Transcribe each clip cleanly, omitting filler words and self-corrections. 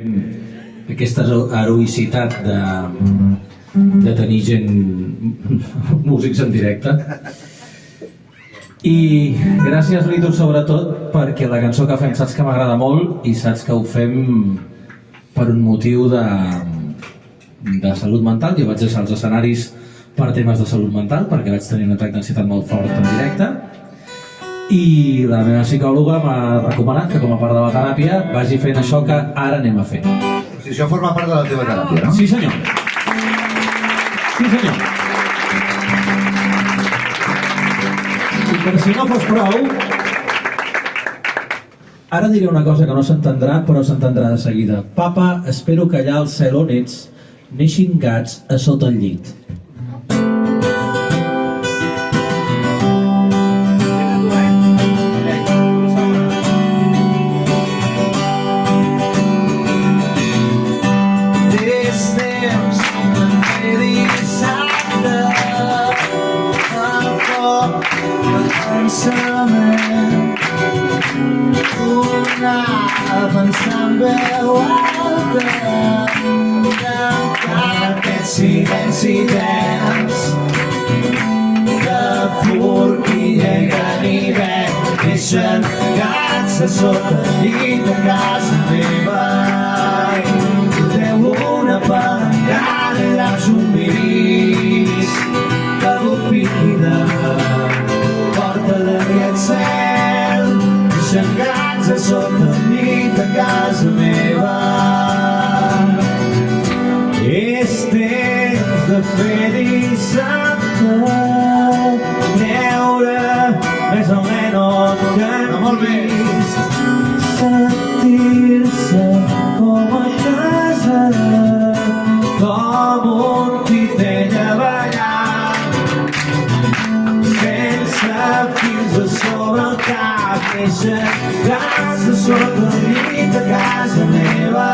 Aquesta heroïcitat de tenir gent, músics en directe. I gràcies, Litur, sobretot perquè la cançó que fem saps que m'agrada molt i saps que ho fem per un motiu de salut mental. Jo vaig deixar els escenaris per temes de salut mental perquè vaig tenir un atac d'ansietat molt fort en directe i la meva psicòloga m'ha recomanat que com a part de la teràpia vagi fent això que ara anem a fer. O sigui, això forma part de la teva teràpia, no? Sí, senyor. Sí, senyor. I per si no fos prou, ara diré una cosa que no s'entendrà, però s'entendrà de seguida. Papa, espero que allà al cel on ets neixin gats a sota el llit. Pensant veu alta tancar aquest silenci dens de forquilla i ganivet neixen gats a sota el llit de casa meva deu una palangana i draps humits que piqui de porta d'aquest cel neixen gats a sota el llit de casa meva. És temps de fer dissabte, veure més o menys que no vist, sentir-se com a casa, com un titell a ballar, sense fils a sobre el cap, neixen gats a sota el llit de casa meva.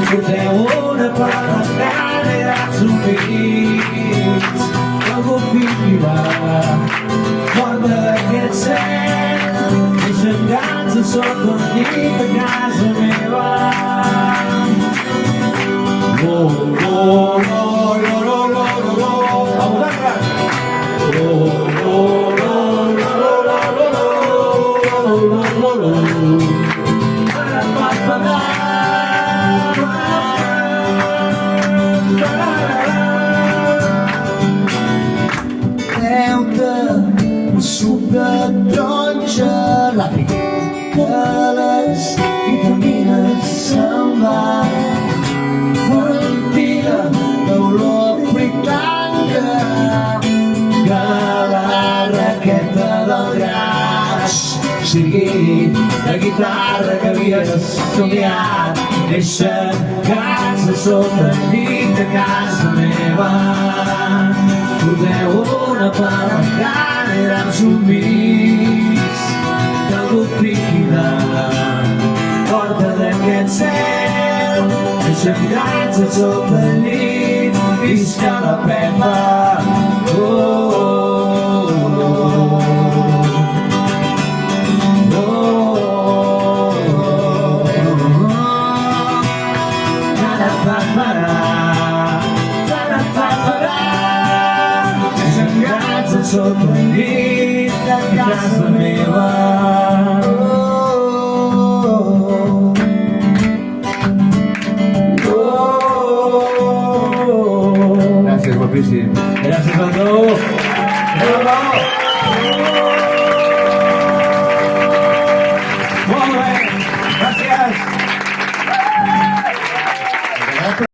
Foteu una palangana i draps humits, que algú piqui la porta d'aquest cel, neixen gats a sota el llit de casa meva. Lo, lo, lo, lo, lo, lo, lo, lo, a vosaltres. Lo, lo, lo, lo, lo, lo, lo, lo, lo, lo, lo. Suc de taronja ràpid que les vitamines se'n van mentida d'olor fritanga que la raqueta del graix sigui la guitarra que havies somiat neixen gats a sota el llit de casa meva. Foteu una palangana i draps humits que algú piqui la porta d'aquest cel neixen gats a sota el llit visca la Pepa. Sota el llit de casa meva. Gràcies, guapíssim. Gràcies a tu.